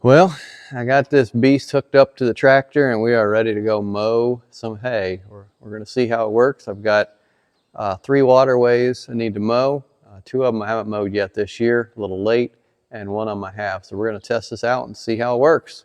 Well, I got this beast hooked up to the tractor and we are ready to go mow some hay. We're going to see how it works. I've got 3 waterways I need to mow. 2 of them I haven't mowed yet this year, a little late, and 1 of them I have. So we're going to test this out and see how it works.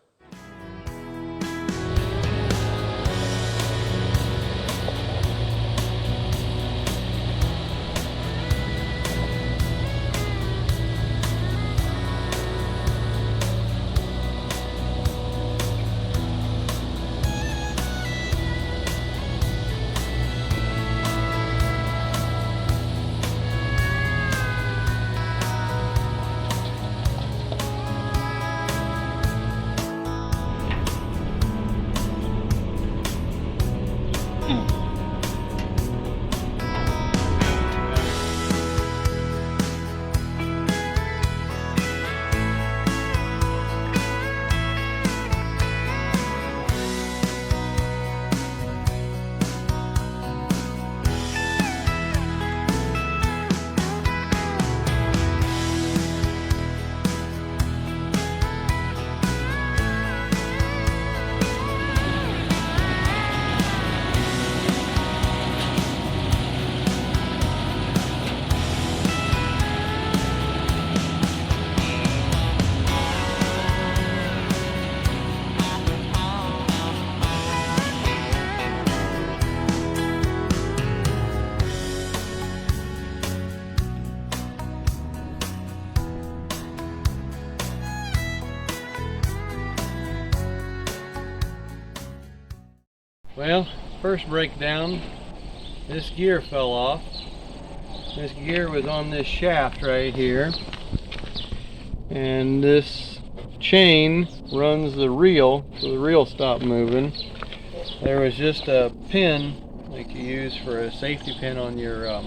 Well, first breakdown, this gear fell off. This gear was on this shaft right here, and this chain runs the reel, so the reel stopped moving. There was just a pin like you use for a safety pin on your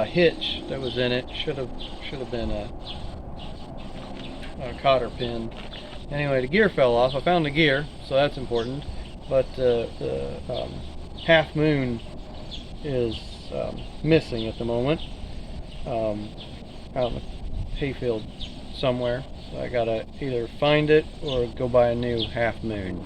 hitch that was in it. Should have been a cotter pin. Anyway, the gear fell off. I found the gear, so that's important. But the half moon is missing at the moment, out in the hayfield somewhere. So I gotta either find it or go buy a new half moon.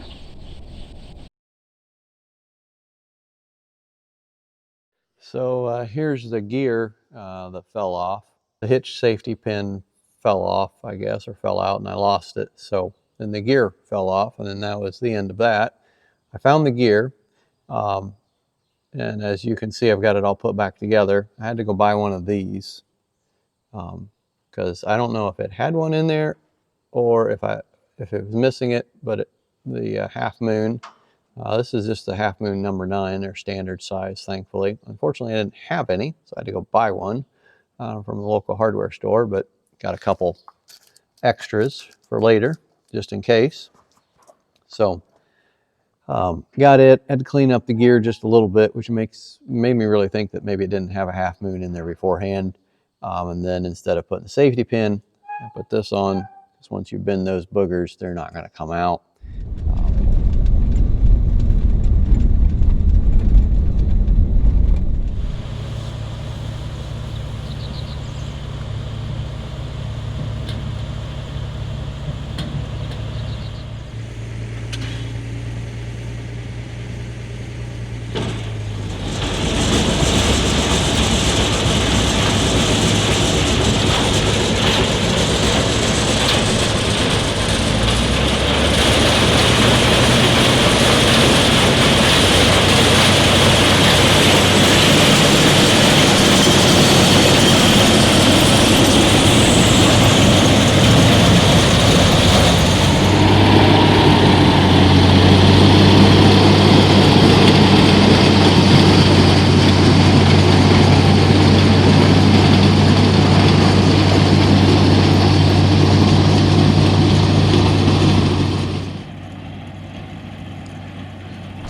So here's the gear that fell off. The hitch safety pin fell off, I guess, or fell out, and I lost it. So then the gear fell off, and then that was the end of that. I found the gear, and as you can see, I've got it all put back together. I had to go buy one of these because I don't know if it had one in there or if it was missing it. But the half moon, this is just the half moon number 9. They're standard size, thankfully. Unfortunately, I didn't have any, so I had to go buy one from the local hardware store, but got a couple extras for later, just in case. So got it, had to clean up the gear just a little bit, which made me really think that maybe it didn't have a half moon in there beforehand. And then instead of putting the safety pin, I put this on, because once you bend those boogers, they're not going to come out.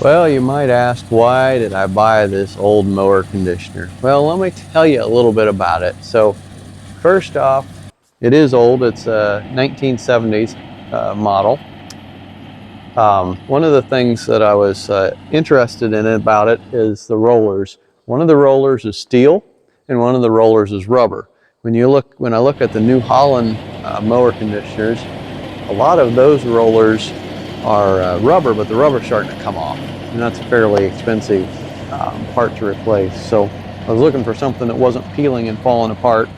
Well, you might ask, why did I buy this old mower conditioner? Well, let me tell you a little bit about it. So first off, it is old. It's a 1970s model. One of the things that I was interested in about it is the rollers. One of the rollers is steel and one of the rollers is rubber. When I look at the New Holland mower conditioners, a lot of those rollers are rubber, but the rubber's starting to come off, and that's a fairly expensive part to replace. So I was looking for something that wasn't peeling and falling apart.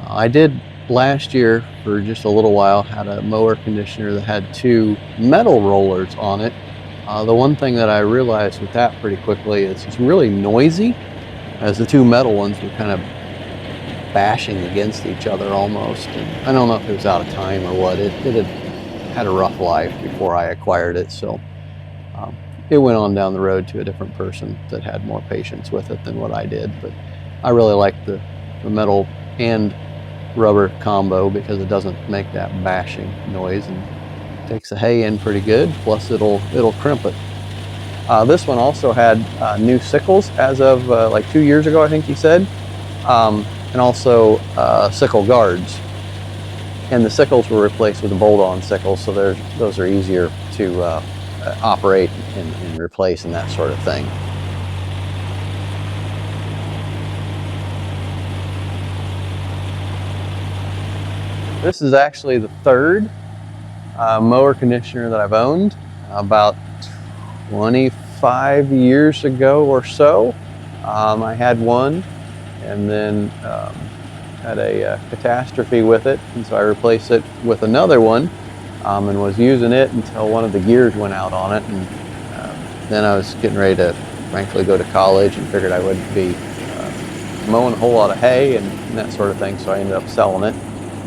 I did last year, for just a little while, had a mower conditioner that had 2 metal rollers on it. The one thing that I realized with that pretty quickly is it's really noisy, as the 2 metal ones were kind of bashing against each other almost. And I don't know if it was out of time or what. It had a rough life before I acquired it, so it went on down the road to a different person that had more patience with it than what I did. But I really like the metal and rubber combo because it doesn't make that bashing noise and takes the hay in pretty good, plus it'll crimp it. This one also had new sickles as of like 2 years ago, I think he said, and also sickle guards. And the sickles were replaced with the bolt-on sickles, so those are easier to operate and replace and that sort of thing. This is actually the 3rd mower conditioner that I've owned. About 25 years ago or so, I had one, and then had a catastrophe with it, and so I replaced it with another one, and was using it until one of the gears went out on it, and then I was getting ready to frankly go to college and figured I wouldn't be mowing a whole lot of hay and that sort of thing, so I ended up selling it.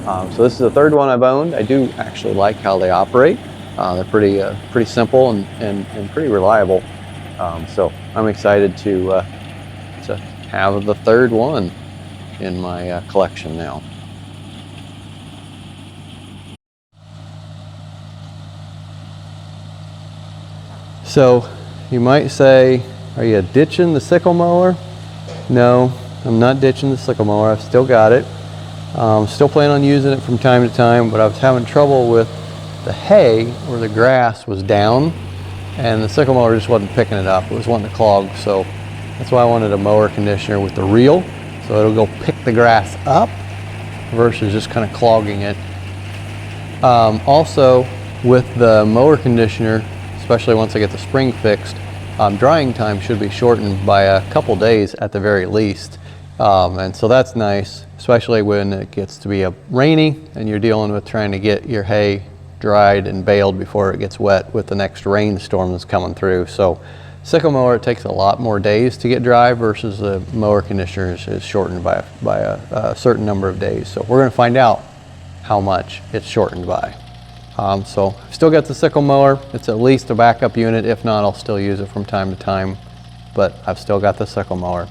So this is the 3rd one I've owned. I do actually like how they operate. They're pretty simple and pretty reliable. So I'm excited to have the 3rd one in my collection now. So you might say, are you ditching the sickle mower? No, I'm not ditching the sickle mower. I've still got it. Still plan on using it from time to time, but I was having trouble with the hay where the grass was down, and the sickle mower just wasn't picking it up. It was wanting to clog, so that's why I wanted a mower conditioner with the reel, so it'll go pick the grass up versus just kind of clogging it. Also, with the mower conditioner, especially once I get the spring fixed, drying time should be shortened by a couple days at the very least. And so that's nice, especially when it gets to be rainy and you're dealing with trying to get your hay dried and baled before it gets wet with the next rainstorm that's coming through. So sickle mower, it takes a lot more days to get dry versus the mower conditioner is shortened by a certain number of days. So we're going to find out how much it's shortened by. So I've still got the sickle mower. It's at least a backup unit. If not, I'll still use it from time to time, but I've still got the sickle mower.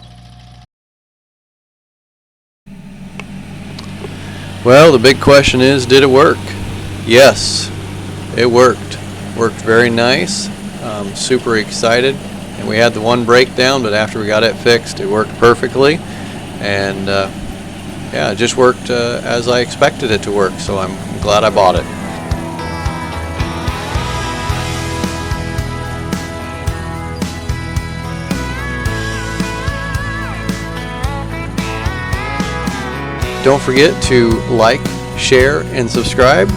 Well, the big question is, did it work? Yes, it worked. Worked very nice. Super excited. And we had the one breakdown, but after we got it fixed, it worked perfectly. And yeah, it just worked as I expected it to work, so I'm glad I bought it. Don't forget to like, share, and subscribe.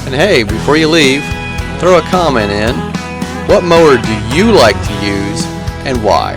And hey, before you leave, throw a comment in. What mower do you like to use and why?